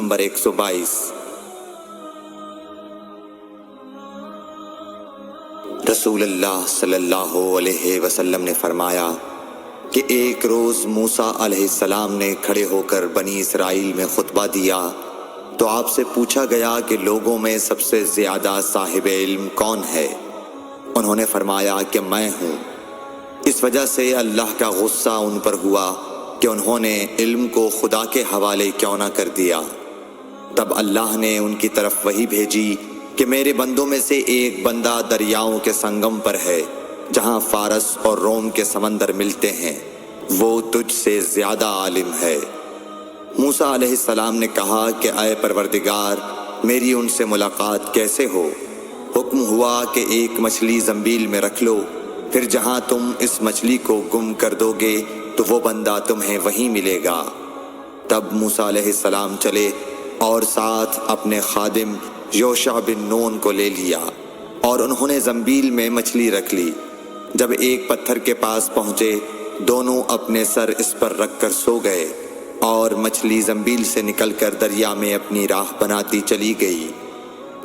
Number 122۔ رسول اللہ صلی اللہ علیہ وسلم نے فرمایا کہ ایک روز موسیٰ علیہ السلام نے کھڑے ہو کر بنی اسرائیل میں خطبہ دیا تو آپ سے پوچھا گیا کہ لوگوں میں سب سے زیادہ صاحب علم کون ہے؟ انہوں نے فرمایا کہ میں ہوں۔ اس وجہ سے اللہ کا غصہ ان پر ہوا کہ انہوں نے علم کو خدا کے حوالے کیوں نہ کر دیا۔ تب اللہ نے ان کی طرف وحی بھیجی کہ میرے بندوں میں سے ایک بندہ دریاؤں کے سنگم پر ہے جہاں فارس اور روم کے سمندر ملتے ہیں، وہ تجھ سے زیادہ عالم ہے۔ موسیٰ علیہ السلام نے کہا کہ اے پروردگار، میری ان سے ملاقات کیسے ہو؟ حکم ہوا کہ ایک مچھلی زنبیل میں رکھ لو، پھر جہاں تم اس مچھلی کو گم کر دو گے تو وہ بندہ تمہیں وہیں ملے گا۔ تب موسیٰ علیہ السلام چلے اور ساتھ اپنے خادم یوشع بن نون کو لے لیا اور انہوں نے زنبیل میں مچھلی رکھ لی۔ جب ایک پتھر کے پاس پہنچے، دونوں اپنے سر اس پر رکھ کر سو گئے اور مچھلی زنبیل سے نکل کر دریا میں اپنی راہ بناتی چلی گئی۔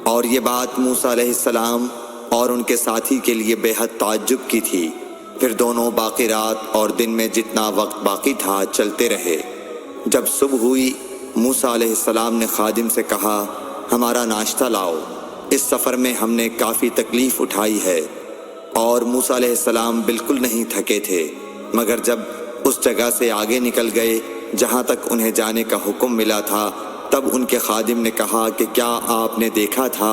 اور یہ بات موسیٰ علیہ السلام اور ان کے ساتھی کے لیے بے حد تعجب کی تھی۔ پھر دونوں باقی رات اور دن میں جتنا وقت باقی تھا چلتے رہے۔ جب صبح ہوئی، موسیٰ علیہ السلام نے خادم سے کہا، ہمارا ناشتہ لاؤ، اس سفر میں ہم نے کافی تکلیف اٹھائی ہے۔ اور موسیٰ علیہ السلام بالکل نہیں تھکے تھے، مگر جب اس جگہ سے آگے نکل گئے جہاں تک انہیں جانے کا حکم ملا تھا، تب ان کے خادم نے کہا کہ کیا آپ نے دیکھا تھا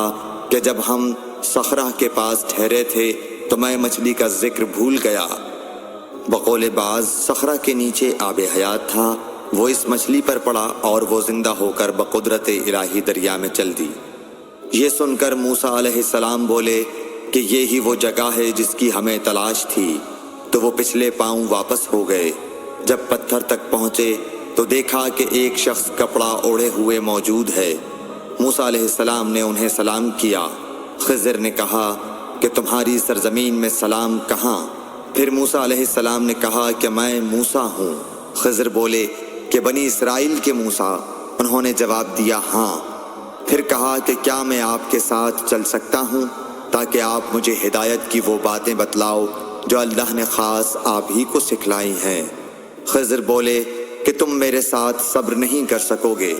کہ جب ہم صخرہ کے پاس ٹھہرے تھے تو میں مچھلی کا ذکر بھول گیا؟ بقول بعض صخرہ کے نیچے آب حیات تھا، وہ اس مچھلی پر پڑا اور وہ زندہ ہو کر بقدرت الہی دریا میں چل دی۔ یہ سن کر موسیٰ علیہ السلام بولے کہ یہی وہ جگہ ہے جس کی ہمیں تلاش تھی، تو وہ پچھلے پاؤں واپس ہو گئے۔ جب پتھر تک پہنچے تو دیکھا کہ ایک شخص کپڑا اوڑھے ہوئے موجود ہے۔ موسیٰ علیہ السلام نے انہیں سلام کیا۔ خضر نے کہا کہ تمہاری سرزمین میں سلام کہاں؟ پھر موسیٰ علیہ السلام نے کہا کہ میں موسیٰ ہوں۔ خضر بولے کہ بنی اسرائیل کے موسیٰ؟ انہوں نے جواب دیا ہاں۔ پھر کہا کہ کیا میں آپ کے ساتھ چل سکتا ہوں تاکہ آپ مجھے ہدایت کی وہ باتیں بتلاؤ جو اللہ نے خاص آپ ہی کو سکھلائی ہیں؟ خضر بولے کہ تم میرے ساتھ صبر نہیں کر سکو گے۔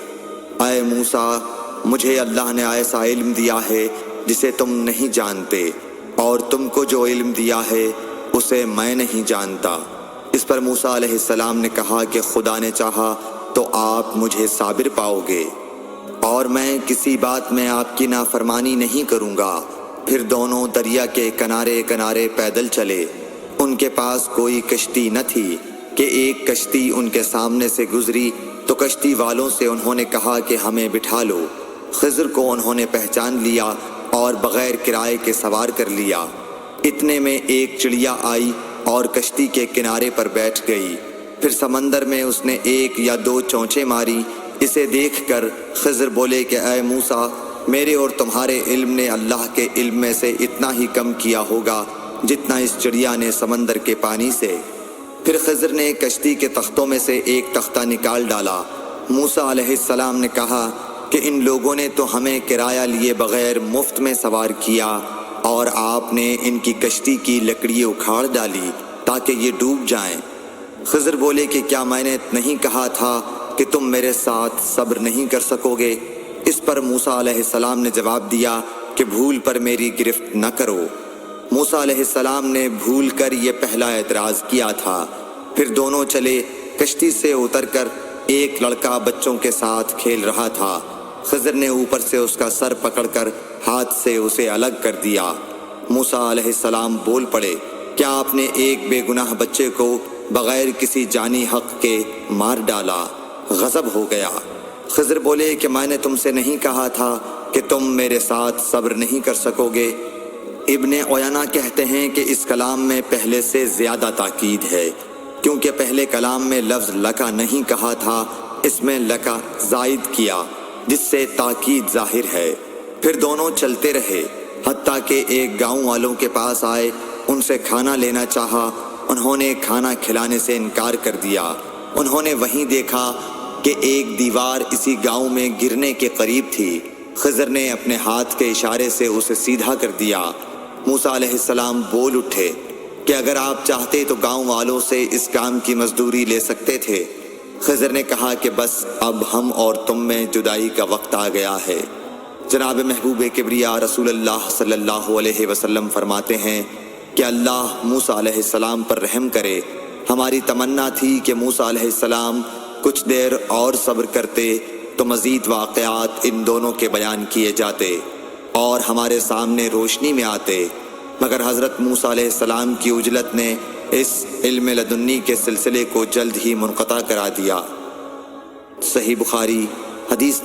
اے موسیٰ، مجھے اللہ نے ایسا علم دیا ہے جسے تم نہیں جانتے، اور تم کو جو علم دیا ہے اسے میں نہیں جانتا۔ اس پر موسیٰ علیہ السلام نے کہا کہ خدا نے چاہا تو آپ مجھے صابر پاؤ گے، اور میں کسی بات میں آپ کی نافرمانی نہیں کروں گا۔ پھر دونوں دریا کے کنارے کنارے پیدل چلے۔ ان کے پاس کوئی کشتی نہ تھی کہ ایک کشتی ان کے سامنے سے گزری تو کشتی والوں سے انہوں نے کہا کہ ہمیں بٹھا لو۔ خضر کو انہوں نے پہچان لیا اور بغیر کرائے کے سوار کر لیا۔ اتنے میں ایک چڑیا آئی اور کشتی کے کنارے پر بیٹھ گئی۔ پھر سمندر میں اس نے ایک یا دو چونچیں ماری۔ اسے دیکھ کر خضر بولے کہ اے موسیٰ، میرے اور تمہارے علم نے اللہ کے علم میں سے اتنا ہی کم کیا ہوگا جتنا اس چڑیا نے سمندر کے پانی سے۔ پھر خضر نے کشتی کے تختوں میں سے ایک تختہ نکال ڈالا۔ موسیٰ علیہ السلام نے کہا کہ ان لوگوں نے تو ہمیں کرایہ لیے بغیر مفت میں سوار کیا، اور آپ نے ان کی کشتی کی لکڑی اکھاڑ ڈالی تاکہ یہ ڈوب جائیں۔ خضر بولے کہ کیا میں نے نہیں کہا تھا کہ تم میرے ساتھ صبر نہیں کر سکو گے؟ اس پر موسیٰ علیہ السلام نے جواب دیا کہ بھول پر میری گرفت نہ کرو۔ موسیٰ علیہ السلام نے بھول کر یہ پہلا اعتراض کیا تھا۔ پھر دونوں چلے۔ کشتی سے اتر کر ایک لڑکا بچوں کے ساتھ کھیل رہا تھا۔ خضر نے اوپر سے اس کا سر پکڑ کر ہاتھ سے اسے الگ کر دیا۔ موسیٰ علیہ السلام بول پڑے، کیا آپ نے ایک بے گناہ بچے کو بغیر کسی جانی حق کے مار ڈالا؟ غضب ہو گیا۔ خضر بولے کہ میں نے تم سے نہیں کہا تھا کہ تم میرے ساتھ صبر نہیں کر سکو گے؟ ابن عیینہ کہتے ہیں کہ اس کلام میں پہلے سے زیادہ تاکید ہے، کیونکہ پہلے کلام میں لفظ لکا نہیں کہا تھا، اس میں لکا زائد کیا، جس سے تاکید ظاہر ہے۔ پھر دونوں چلتے رہے حتیٰ کہ ایک گاؤں والوں کے پاس آئے۔ ان سے کھانا لینا چاہا، انہوں نے کھانا کھلانے سے انکار کر دیا۔ انہوں نے وہیں دیکھا کہ ایک دیوار اسی گاؤں میں گرنے کے قریب تھی۔ خضر نے اپنے ہاتھ کے اشارے سے اسے سیدھا کر دیا۔ موسیٰ علیہ السلام بول اٹھے کہ اگر آپ چاہتے تو گاؤں والوں سے اس کام کی مزدوری لے سکتے تھے۔ خضر نے کہا کہ بس اب ہم اور تم میں جدائی کا وقت آ گیا ہے۔ جناب محبوب کبریا رسول اللہ صلی اللہ علیہ وسلم فرماتے ہیں کہ اللہ موسیٰ علیہ السلام پر رحم کرے۔ ہماری تمنا تھی کہ موسیٰ علیہ السلام کچھ دیر اور صبر کرتے تو مزید واقعات ان دونوں کے بیان کیے جاتے اور ہمارے سامنے روشنی میں آتے، مگر حضرت موسیٰ علیہ السلام کی عجلت نے اس علم لدنی کے سلسلے کو جلد ہی منقطع کرا دیا۔ صحیح بخاری حدیث